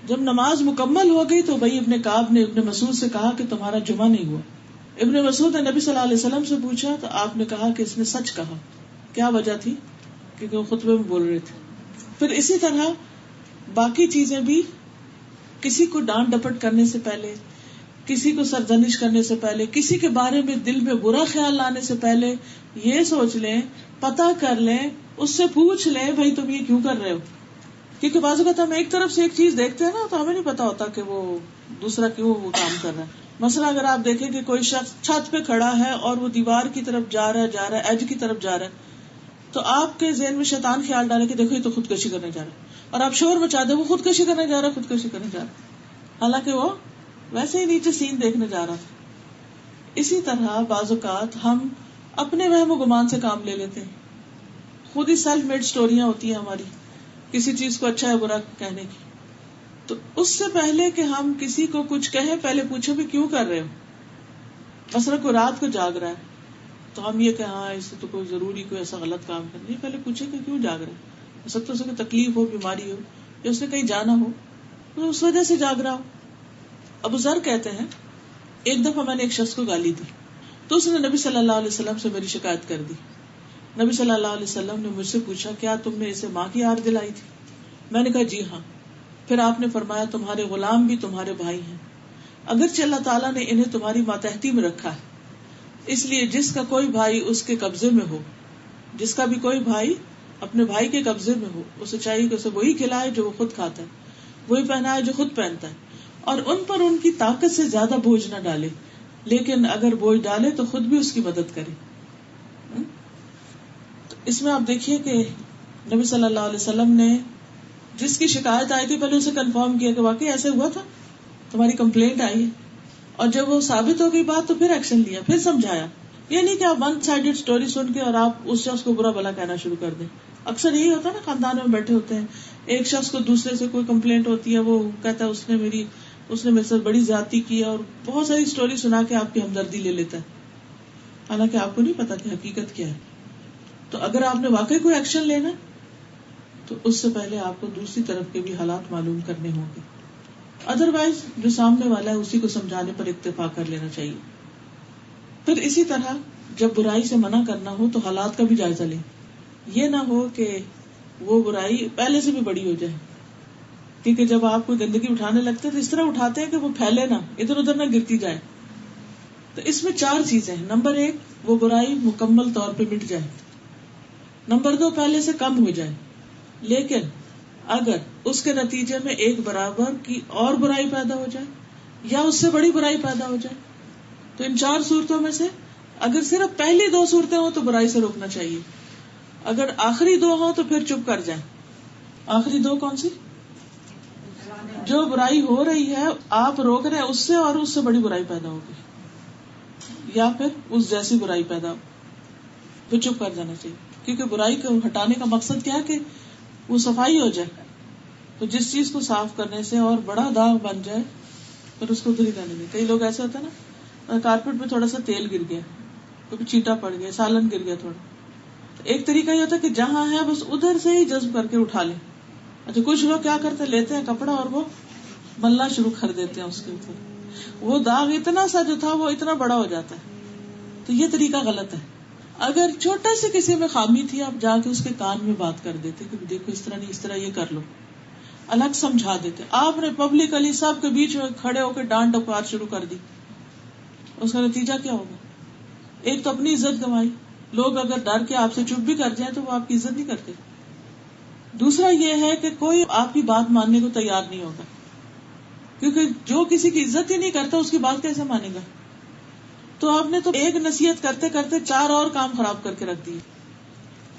جب نماز مکمل ہو گئی تو ابی ابن کعب نے ابن مسعود سے کہا کہ تمہارا جمعہ نہیں ہوا. ابن مسعود نے نبی صلی اللہ علیہ وسلم سے پوچھا تو آپ نے کہا کہ اس نے سچ کہا. کیا وجہ تھی؟ کیونکہ وہ خطبے میں بول رہے تھے. پھر اسی طرح باقی چیزیں بھی، کسی کو ڈانٹ ڈپٹ کرنے سے پہلے، کسی کو سرزنش کرنے سے پہلے، کسی کے بارے میں دل میں برا خیال لانے سے پہلے یہ سوچ لیں، پتہ کر لیں، اس سے پوچھ لیں بھائی تم یہ کیوں کر رہے ہو. کیونکہ بعض اوقات ہم ایک طرف سے ایک چیز دیکھتے ہیں نا تو ہمیں نہیں پتا ہوتا کہ وہ دوسرا کیوں وہ کام کر رہا ہے. مثلا اگر آپ دیکھیں کہ کوئی شخص چھت پہ کھڑا ہے اور وہ دیوار کی طرف جا رہا ہے ایج کی طرف جا رہا ہے، تو آپ کے ذہن میں شیطان خیال ڈالے کہ دیکھو یہ تو خودکشی کرنے جا رہا ہے، اور آپ شور مچا دیں وہ خودکشی کرنے جا رہا ہے، حالانکہ وہ ویسے ہی نیچے سین دیکھنے جا رہا تھا. اسی طرح بعض اوقات ہم اپنے وہم و گمان سے کام لے لیتے ہیں. خود ہی سیلف میڈ سٹوریاں ہوتی ہیں ہماری کسی چیز کو اچھا ہے برا کہنے کی. تو اس سے پہلے کہ ہم کسی کو کچھ کہیں پہلے پوچھو بھی کیوں کر رہے ہو. مثلا کوئی رات کو جاگ رہا ہے تو ہم یہ کہ ہاں اس سے تو کوئی ضروری کوئی ایسا غلط کام کرنا ہے، پہلے پوچھے کہ کیوں جاگ رہا ہے. ہو سکتا ہے اسے کوئی تکلیف ہو، بیماری ہو، یا اس نے کہیں جانا ہو تو اس وجہ سے جاگ رہا ہو. ابو ذر کہتے ہیں ایک دفعہ میں نے ایک شخص کو گالی دی تو اس نے نبی صلی اللہ علیہ وسلم سے میری شکایت کر دی. نبی صلی اللہ علیہ وسلم نے مجھ سے پوچھا کیا تم نے اسے ماں کی یاد دلائی تھی؟ میں نے کہا جی ہاں. پھر آپ نے فرمایا تمہارے غلام بھی تمہارے بھائی ہیں، اگرچہ اللہ تعالیٰ نے انہیں تمہاری ماتحتی میں رکھا ہے، اس لیے جس کا کوئی بھائی اس کے قبضے میں ہو، جس کا بھی کوئی بھائی اپنے بھائی کے قبضے میں ہو، اسے چاہیے کہ اسے وہی کھلائے جو وہ خود کھاتا ہے، وہی پہنائے جو خود پہنتا ہے، اور ان پر ان کی طاقت سے زیادہ بوجھ نہ ڈالے، لیکن اگر بوجھ ڈالے تو خود بھی اس کی مدد کرے. تو اس میں آپ دیکھیے کہ نبی صلی اللہ علیہ وسلم نے جس کی شکایت آئی تھی پہلے اسے کنفرم کیا کہ واقعی ایسے ہوا تھا، تمہاری کمپلینٹ آئی ہے، اور جب وہ ثابت ہو گئی بات تو پھر ایکشن لیا، پھر سمجھایا. یہ نہیں کہ آپ ون سائیڈڈ اسٹوری سن کے اور آپ اس شخص کو برا بھلا کہنا شروع کر دیں. اکثر یہی ہوتا ہے نا، خاندان میں بیٹھے ہوتے ہیں، ایک شخص کو دوسرے سے کوئی کمپلینٹ ہوتی ہے، وہ کہتا ہے اس نے میرے ساتھ بڑی زیادتی کی اور بہت ساری اسٹوری سنا کے آپ کی ہمدردی لے لیتا ہے، حالانکہ آپ کو نہیں پتا کہ حقیقت کیا ہے. تو اگر آپ نے واقعی کوئی ایکشن لینا تو اس سے پہلے آپ کو دوسری طرف کے بھی حالات معلوم کرنے ہوں گے. ادروائز جو سامنے والا ہے اسی کو سمجھانے پر اکتفا کر لینا چاہیے. پھر اسی طرح جب برائی سے منع کرنا ہو تو حالات کا بھی جائزہ لیں. یہ نہ ہو کہ وہ برائی پہلے سے بھی بڑی ہو جائے، کیونکہ جب آپ کوئی گندگی اٹھانے لگتے تو اس طرح اٹھاتے ہیں کہ وہ پھیلے نہ، ادھر ادھر نہ گرتی جائے. تو اس میں 4 چیزیں ہیں. نمبر 1 وہ برائی مکمل طور پہ مٹ جائے. نمبر 2 پہلے سے کم ہو جائے. لیکن اگر اس کے نتیجے میں ایک برابر کی اور برائی پیدا ہو جائے یا اس سے بڑی برائی پیدا ہو جائے تو ان 4 صورتوں میں سے اگر صرف پہلی 2 صورتیں ہوں تو برائی سے روکنا چاہیے. اگر آخری 2 ہوں تو پھر چپ کر جائیں. آخری 2 کون سی؟ جو برائی ہو رہی ہے آپ روک رہے ہیں اس سے، اور اس سے بڑی برائی پیدا ہوگی. یا پھر اس جیسی برائی پیدا ہو، پھر چپ کر جانا چاہیے، کیونکہ برائی کو ہٹانے کا مقصد کیا ہے کہ وہ صفائی ہو جائے. تو جس چیز کو صاف کرنے سے اور بڑا داغ بن جائے پھر اس کو ادھر ہی رہنے دیں. کئی لوگ ایسے ہوتا ہے نا، کارپیٹ پہ تھوڑا سا تیل گر گیا، کبھی چیٹا پڑ گیا، سالن گر گیا تھوڑا، ایک طریقہ یہ ہوتا ہے کہ جہاں ہے بس ادھر سے ہی جذب کر کے اٹھا لیں. اچھا کچھ لوگ کیا کرتے ہیں، لیتے ہیں کپڑا اور وہ ملنا شروع کر دیتے ہیں اس کے اوپر، وہ داغ اتنا سا جو تھا وہ اتنا بڑا ہو جاتا ہے. تو یہ طریقہ غلط ہے. اگر چھوٹا سے کسی میں خامی تھی، آپ جا کے اس کے کان میں بات کر دیتے کہ دیکھو اس طرح نہیں، اس طرح یہ کر لو، الگ سمجھا دیتے. آپ نے پبلکلی سب کے بیچ میں کھڑے ہو کے ڈانٹ ڈپار شروع کر دی، اس کا نتیجہ کیا ہوگا؟ ایک تو اپنی عزت گنوائی، لوگ اگر ڈر کے آپ سے چپ بھی کر جائیں تو وہ آپ کی عزت نہیں کرتے. دوسرا یہ ہے کہ کوئی آپ کی بات ماننے کو تیار نہیں ہوگا، کیونکہ جو کسی کی عزت ہی نہیں کرتا اس کی بات کیسے مانے گا؟ تو آپ نے تو ایک نصیحت کرتے کرتے 4 اور کام خراب کر کے رکھ دیے.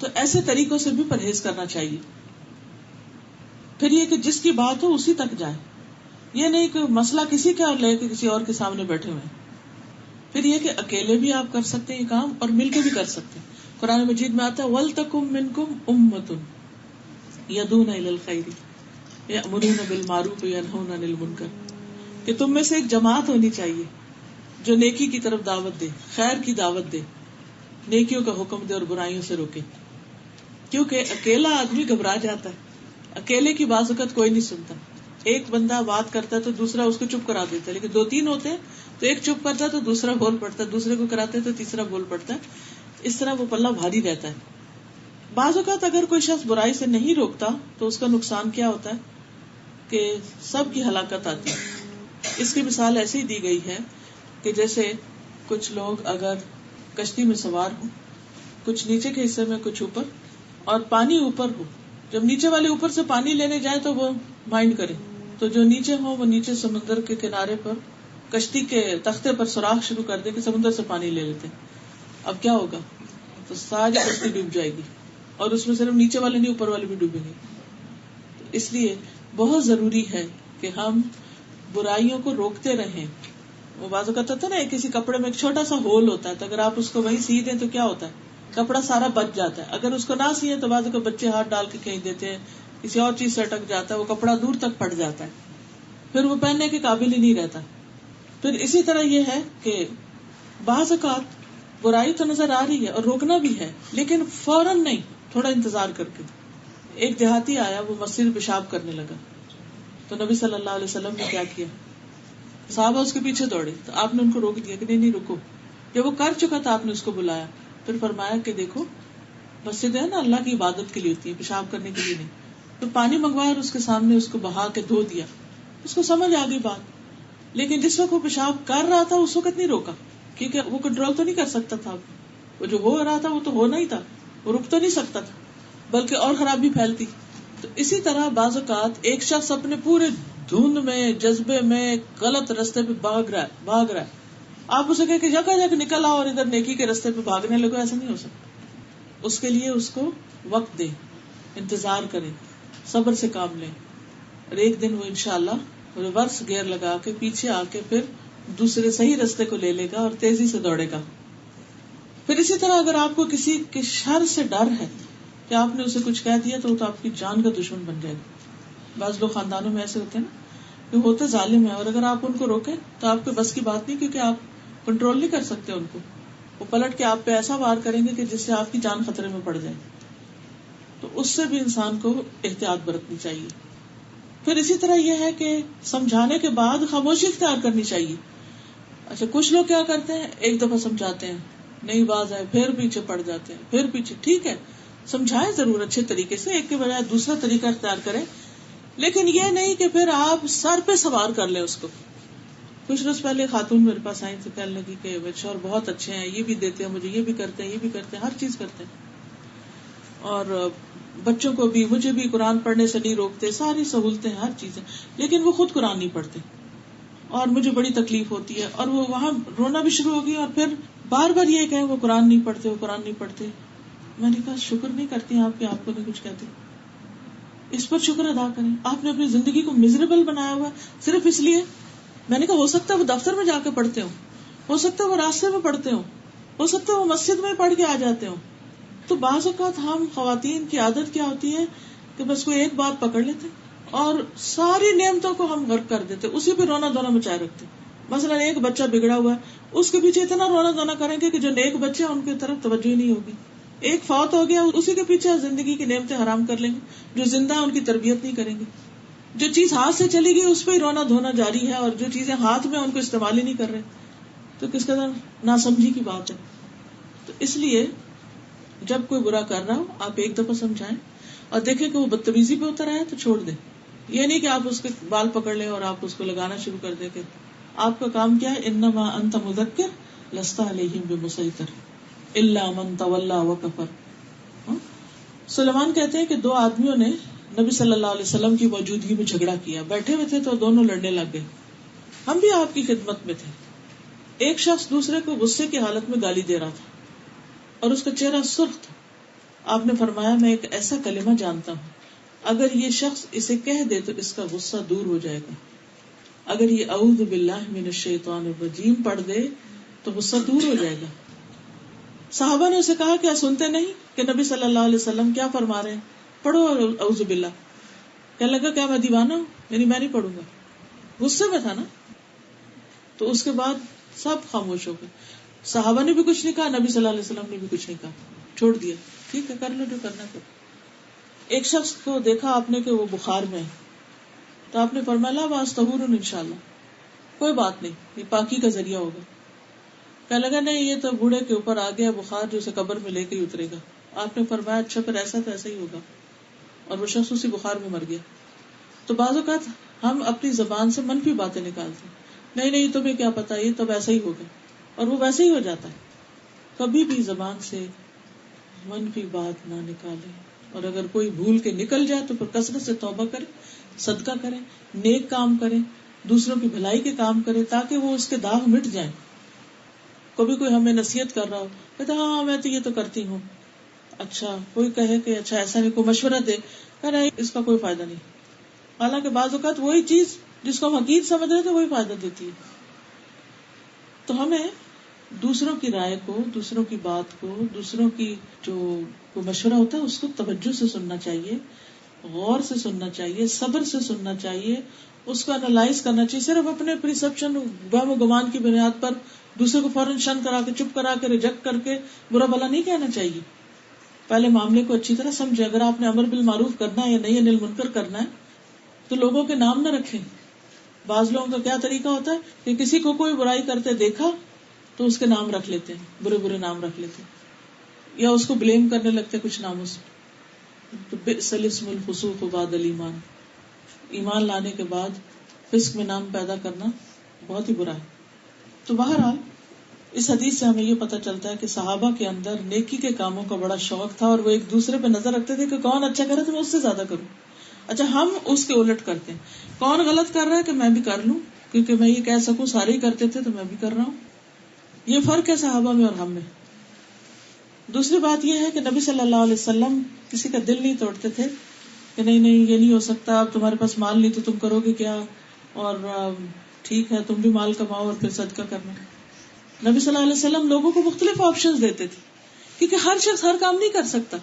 تو ایسے طریقوں سے بھی پرہیز کرنا چاہیے. پھر یہ کہ جس کی بات ہو اسی تک جائے، یہ نہیں کہ مسئلہ کسی کا لے کے کسی اور کے سامنے بیٹھے ہوئے. پھر یہ کہ اکیلے بھی آپ کر سکتے ہیں یہ کام اور مل کے بھی کر سکتے ہیں. قرآن مجید میں آتا ہے وَلْتَكُمْ مِنْكُمْ أُمَّةٌ يَدْعُونَ إِلَى الْخَيْرِ يَأْمُرُونَ بِالْمَعْرُوفِ وَيَنْهَوْنَ عَنِ الْمُنكَرِ، کہ تم میں سے ایک جماعت ہونی چاہیے جو نیکی کی طرف دعوت دے، خیر کی دعوت دے، نیکیوں کا حکم دے اور برائیوں سے روکے. کیونکہ اکیلا آدمی گھبرا جاتا ہے، اکیلے کی بعض اوقات کوئی نہیں سنتا. ایک بندہ بات کرتا ہے تو دوسرا اس کو چپ کرا دیتا ہے، لیکن 2-3 ہوتے ہیں تو ایک چپ کرتا ہے تو دوسرا بول پڑتا ہے، دوسرے کو کراتے تو تیسرا بول پڑتا ہے. اس طرح وہ پلہ بھاری رہتا ہے. بعض اوقات اگر کوئی شخص برائی سے نہیں روکتا تو اس کا نقصان کیا ہوتا ہے کہ سب کی ہلاکت آتی ہے. اس کی مثال ایسے ہی دی گئی ہے کہ جیسے کچھ لوگ اگر کشتی میں سوار ہوں، کچھ نیچے کے حصے میں کچھ اوپر، اور پانی اوپر ہو، جب نیچے والے اوپر سے پانی لینے جائے تو وہ مائنڈ کرے، تو جو نیچے ہو وہ نیچے سمندر کے کنارے پر کشتی کے تختے پر سوراخ شروع کر دے کہ سمندر سے پانی لے لیتے. اب کیا ہوگا؟ تو ساری کشتی ڈوب جائے گی، اور اس میں صرف نیچے والے نہیں اوپر والے بھی ڈوبیں گے. اس لیے بہت ضروری ہے کہ ہم برائیوں کو روکتے رہیں. وہ بعض اوقات ہوتا ہے نا، کسی کپڑے میں ایک چھوٹا سا ہول ہوتا ہے، تو اگر آپ اس کو وہیں سی دیں تو کیا ہوتا ہے، کپڑا سارا بچ جاتا ہے. اگر اس کو نہ سیے تو بعض اوقات بچے ہاتھ ڈال کے کہیں دیتے ہیں، کسی اور چیز سے اٹک جاتا ہے، وہ کپڑا دور تک پھٹ جاتا ہے، پھر وہ پہننے کے قابل ہی نہیں رہتا. پھر اسی طرح یہ ہے کہ بعض اوقات برائی تو نظر آ رہی ہے اور روکنا بھی ہے، لیکن فوراً نہیں، تھوڑا انتظار کر کے. ایک دیہاتی آیا، وہ مسجد میں پیشاب کرنے لگا، تو نبی صلی اللہ علیہ وسلم نے کیا کیا، صحابہ اس کے پیچھے دوڑے، تو آپ نے ان کو روک دیا کہ نہیں رکو. جب وہ کر چکا تھا آپ نے اس کو بلایا، پھر فرمایا کہ دیکھو مسجد ہے نا اللہ کی عبادت کے لیے ہوتی ہے، پیشاب کرنے کے لیے نہیں. تو پانی منگوایا اور اس کے سامنے اس کو بہا کے دھو دیا. اس کو سمجھ آ گئی بات، لیکن جس وقت وہ پیشاب کر رہا تھا اس وقت نہیں روکا، کیونکہ وہ کنٹرول تو نہیں کر سکتا تھا. وہ جو ہو رہا تھا وہ تو ہونا ہی تھا، وہ رک تو نہیں سکتا تھا، بلکہ اور خرابی پھیلتی. تو اسی طرح بعض اوقات ایک شخص اپنے پورے دھند میں، جذبے میں، غلط رستے پہ بھاگ رہا ہے، آپ اسے کہیں کہ جگہ جگہ نکل آؤ اور ادھر نیکی کے رستے پہ بھاگنے لگو، ایسا نہیں ہو سکتا. اس کے لیے اس کو وقت دیں، انتظار کریں، صبر سے کام لیں، اور ایک دن وہ انشاءاللہ ریورس گیئر لگا کے پیچھے آ کے پھر دوسرے صحیح رستے کو لے لے گا اور تیزی سے دوڑے گا. پھر اسی طرح اگر آپ کو کسی کے شر سے ڈر ہے کہ آپ نے اسے کچھ کہہ دیا تو وہ تو آپ کی جان کا دشمن بن جائے گا. بعض لوگ خاندانوں میں ایسے ہوتے ہیں نا کہ ہوتے ظالم ہیں، اور اگر آپ ان کو روکیں تو آپ کے بس کی بات نہیں، کیونکہ آپ کنٹرول نہیں کر سکتے ان کو. وہ پلٹ کے آپ پہ ایسا وار کریں گے کہ جس سے آپ کی جان خطرے میں پڑ جائے. تو اس سے بھی انسان کو احتیاط برتنی چاہیے. پھر اسی طرح یہ ہے کہ سمجھانے کے بعد خاموشی اختیار کرنی چاہیے. اچھا کچھ لوگ کیا کرتے ہیں، ایک دفعہ سمجھاتے ہیں، نئی باز ہے، پھر پیچھے پڑ جاتے ہیں، پھر پیچھے. ٹھیک ہے سمجھائیں ضرور اچھے طریقے سے، ایک کے بجائے دوسرا طریقہ اختیار کریں، لیکن یہ نہیں کہ پھر آپ سر پہ سوار کر لیں اس کو. کچھ روز پہلے خاتون میرے پاس آئی تو کہنے لگی کہ میرے شوہر بہت اچھے ہیں، یہ بھی دیتے ہیں مجھے، یہ بھی کرتے ہیں، یہ بھی کرتے ہیں، ہر چیز کرتے ہیں، اور بچوں کو بھی، مجھے بھی قرآن پڑھنے سے نہیں روکتے، ساری سہولتیں، ہر چیزیں، لیکن وہ خود قرآن نہیں پڑھتے اور مجھے بڑی تکلیف ہوتی ہے. اور وہ وہاں رونا بھی شروع ہو گئی، اور پھر بار بار یہ کہیں وہ قرآن نہیں پڑھتے، وہ قرآن نہیں پڑھتے. میں نے کہا شکر نہیں کرتی ہیں آپ کہ آپ کو نہیں کچھ کہتے، اس پر شکر ادا کریں. آپ نے اپنی زندگی کو میزریبل بنایا ہوا صرف اس لیے. میں نے کہا ہو سکتا ہے وہ دفتر میں جا کے پڑھتے ہوں، ہو سکتا ہے وہ راستے میں پڑھتے ہو سکتا ہے وہ مسجد میں پڑھ کے آ جاتے ہوں. تو بعض اوقات ہم خواتین کی عادت کیا ہوتی ہے کہ بس کوئی ایک بات پکڑ لیتے اور ساری نعمتوں کو ہم غرق کر دیتے, اسی پہ رونا دھونا مچائے رکھتے. مثلا ایک بچہ بگڑا ہوا ہے, اس کے پیچھے اتنا رونا دھونا کریں گے کہ جو نیک بچے ہیں ان کی طرف توجہ ہی نہیں ہوگی. ایک فوت ہو گیا, اسی کے پیچھے زندگی کی نعمتیں حرام کر لیں گے. جو زندہ ہے ان کی تربیت نہیں کریں گے. جو چیز ہاتھ سے چلی گئی اس پہ ہی رونا دھونا جاری ہے, اور جو چیزیں ہاتھ میں ان کو استعمال ہی نہیں کر رہے, تو کس قدر ناسمجھی کی بات ہے. تو اس لیے جب کوئی برا کر رہا ہو آپ ایک دفعہ سمجھائیں اور دیکھیں کہ وہ بدتمیزی پہ اتر آیا تو چھوڑ دیں. یہ نہیں کہ آپ اس کے بال پکڑ لیں اور آپ اس کو لگانا شروع کر دیں کہ آپ کا کام کیا ہے, انما انت مذکر لست علیہم بمسیطر الا من تولی وکفر. سلیمان کہتے ہیں کہ 2 آدمیوں نے نبی صلی اللہ علیہ وسلم کی موجودگی میں جھگڑا کیا, بیٹھے ہوئے تھے تو دونوں لڑنے لگ گئے. ہم بھی آپ کی خدمت میں تھے. ایک شخص دوسرے کو غصے کی حالت میں گالی دے رہا تھا اور اس کا چہرہ سرخ تھا. آپ نے فرمایا میں ایک ایسا کلمہ جانتا ہوں, اگر یہ شخص اسے کہہ دے تو اس کا غصہ دور ہو جائے گا. اگر یہ اعوذ باللہ من الشیطان الرجیم پڑھ دے تو غصہ دور ہو جائے گا. صحابہ نے اسے کہا کیا سنتے نہیں کہ نبی صلی اللہ علیہ وسلم کیا فرما رہے ہیں, پڑھو اعوذ باللہ. کہنے لگا کیا میں دیوانہ ہوں, یعنی میں نہیں پڑھوں گا. غصے میں تھا نا. تو اس کے بعد سب خاموش ہو گئے. صحابہ نے بھی کچھ نہیں کہا, نبی صلی اللہ علیہ وسلم نے بھی کچھ نہیں کہا, چھوڑ دیا. ٹھیک ہے, کر لو جو کرنا کرو. ایک شخص کو دیکھا آپ نے کہ وہ بخار میں ہے, تو آپ نے فرمایا لا باس طہور انشاءاللہ, کوئی بات نہیں, یہ پاکی کا ذریعہ ہوگا. کہنے لگا نہیں یہ تو بوڑھے کے اوپر آ گیا بخار جو اسے قبر میں لے کے ہی اترے گا. آپ نے فرمایا اچھا پھر ایسا تو ایسا ہی ہوگا, اور وہ شخص اسی بخار میں مر گیا. تو بعض اوقات ہم اپنی زبان سے منفی باتیں نکالتے ہیں, نہیں تمہیں کیا پتا, یہ تو ویسا ہی ہوگا, اور وہ ویسے ہی ہو جاتا ہے. کبھی بھی زبان سے منفی بات نہ نکالیں, اور اگر کوئی بھول کے نکل جائے تو پھر کثرت سے توبہ کرے, صدقہ کریں, نیک کام کریں, دوسروں کی بھلائی کے کام کریں تاکہ وہ اس کے داغ مٹ جائیں. کبھی کوئی ہمیں نصیحت کر رہا ہو, کہتے ہاں میں تو یہ تو کرتی ہوں. اچھا کوئی کہے کہ اچھا ایسا نہیں, کوئی مشورہ دے, کہہ رہا ہے اس کا کوئی فائدہ نہیں. حالانکہ بعض اوقات وہی چیز جس کو ہم حقیقت سمجھ رہے تھے وہی فائدہ دیتی ہے. تو ہمیں دوسروں کی رائے کو, دوسروں کی بات کو, دوسروں کی جو کوئی مشورہ ہوتا ہے اس کو توجہ سے سننا چاہیے, غور سے سننا چاہیے, صبر سے سننا چاہیے, اس کو انالائز کرنا چاہیے. صرف اپنے پرسپشن وہم و گمان کی بنیاد پر دوسرے کو فوراً شن کرا کے, چپ کرا کے, ریجیکٹ کر کے برا بھلا نہیں کہنا چاہیے. پہلے معاملے کو اچھی طرح سمجھے. اگر آپ نے امر بالمعروف کرنا ہے یا نہیں, انل منکر کرنا ہے, تو لوگوں کے نام نہ رکھیں. بعض لوگوں کا کیا طریقہ ہوتا ہے کہ کسی کو کوئی برائی کرتے دیکھا تو اس کے نام رکھ لیتے ہیں, برے برے نام رکھ لیتے ہیں, یا اس کو بلیم کرنے لگتے کچھ ناموں سے. تو بئس الاسم الفسوق بعد الایمان, ایمان لانے کے بعد فسق میں نام پیدا کرنا بہت ہی برا ہے. تو بہرحال اس حدیث سے ہمیں یہ پتہ چلتا ہے کہ صحابہ کے اندر نیکی کے کاموں کا بڑا شوق تھا, اور وہ ایک دوسرے پہ نظر رکھتے تھے کہ کون اچھا کرے تو میں اس سے زیادہ کروں. اچھا ہم اس کے الٹ کرتے ہیں, کون غلط کر رہا ہے کہ میں بھی کر لوں, کیونکہ میں یہ کہہ سکوں سارے ہی کرتے تھے تو میں بھی کر رہا ہوں. یہ فرق ہے صحابہ میں اور ہم میں. دوسری بات یہ ہے کہ نبی صلی اللہ علیہ وسلم کسی کا دل نہیں توڑتے تھے کہ نہیں یہ نہیں ہو سکتا, اب تمہارے پاس مال نہیں تو تم کرو گے کیا, اور ٹھیک ہے تم بھی مال کماؤ اور پھر صدقہ کرنا. نبی صلی اللہ علیہ وسلم لوگوں کو مختلف آپشنز دیتے تھے, کیونکہ ہر شخص ہر کام نہیں کر سکتا.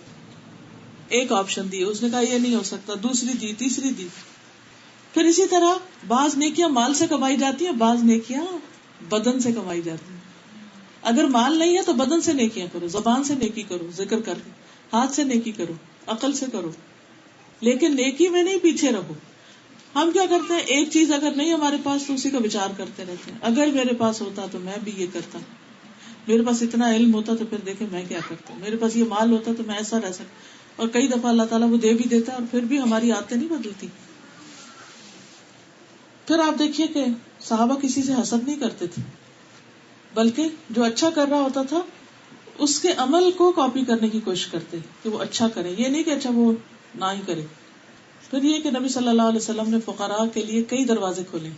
ایک آپشن دی, اس نے کہا یہ نہیں ہو سکتا, دوسری دی, تیسری دی. پھر اسی طرح بعض نیکیاں مال سے کمائی جاتی ہیں, بعض نیکیاں بدن سے کمائی جاتی ہیں. اگر مال نہیں ہے تو بدن سے نیکیاں کرو, زبان سے نیکی کرو, ذکر کر کے, ہاتھ سے نیکی کرو, عقل سے کرو, لیکن نیکی میں نہیں پیچھے رہو. ہم کیا کرتے ہیں, ایک چیز اگر نہیں ہمارے پاس تو اسی کا وچار کرتے رہتے ہیں. اگر میرے پاس ہوتا تو میں بھی یہ کرتا, میرے پاس اتنا علم ہوتا تو پھر دیکھیں میں کیا کرتا, میرے پاس یہ مال ہوتا تو میں ایسا رہ سکتا. اور کئی دفعہ اللہ تعالیٰ وہ دے بھی دیتا ہے اور پھر بھی ہماری عادتیں نہیں بدلتی. پھر آپ دیکھیے کہ صحابہ کسی سے حسد نہیں کرتے تھے, بلکہ جو اچھا کر رہا ہوتا تھا اس کے عمل کو کاپی کرنے کی کوشش کرتے کہ وہ اچھا کرے, یہ نہیں کہ اچھا وہ نہ ہی کرے. پھر یہ کہ نبی صلی اللہ علیہ وسلم نے فقراء کے لیے کئی دروازے کھولے.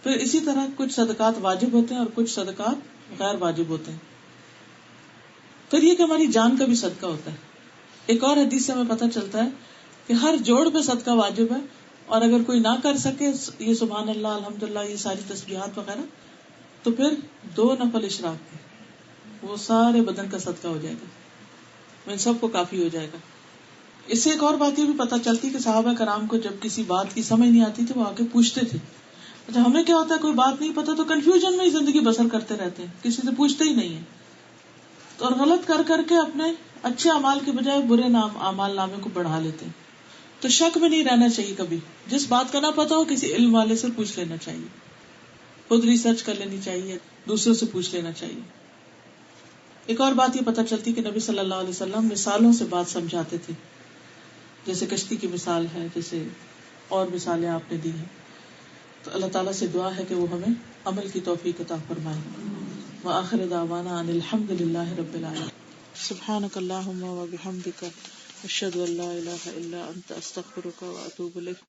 پھر اسی طرح کچھ صدقات واجب ہوتے ہیں اور کچھ صدقات غیر واجب ہوتے ہیں. پھر یہ کہ ہماری جان کا بھی صدقہ ہوتا ہے. ایک اور حدیث سے ہمیں پتہ چلتا ہے کہ ہر جوڑ پہ صدقہ واجب ہے, اور اگر کوئی نہ کر سکے یہ سبحان اللہ, الحمدللہ, یہ ساری تسبیحات وغیرہ, تو پھر 2 نفل اشراق کے وہ سارے بدن کا صدقہ ہو جائے گا، ان سب کو کافی ہو جائے گا. اس سے ایک اور بات یہ بھی پتہ چلتی کہ صحابہ کرام کو جب کسی بات کی سمجھ نہیں آتی تھی وہ آگے پوچھتے تھے. اچھا ہمیں کیا ہوتا ہے کوئی بات نہیں پتا تو کنفیوژن میں ہی زندگی بسر کرتے رہتے ہیں، کسی سے پوچھتے ہی نہیں ہے، اور غلط کر کے اپنے اچھے اعمال کے بجائے برے اعمال نامے کو بڑھا لیتے ہیں. تو شک میں نہیں رہنا چاہیے کبھی، جس بات کا نہ پتا ہو کسی علم والے سے پوچھ لینا چاہیے، خود ریسرچ کر لینی چاہیے، دوسروں سے پوچھ لینا چاہیے. ایک اور بات یہ پتہ چلتی کہ نبی صلی اللہ علیہ وسلم مثالوں سے بات سمجھاتے تھے، جیسے کشتی کی مثال ہے، جیسے اور مثالیں آپ نے دی ہیں. تو اللہ تعالیٰ سے دعا ہے کہ وہ ہمیں عمل کی توفیق عطا فرمائے. وآخر دعوانا ان الحمد للہ رب العالمین. سبحانک اللہم وبحمدک اشہد ان لا الہ الا انت استغفرک واتوب الیک.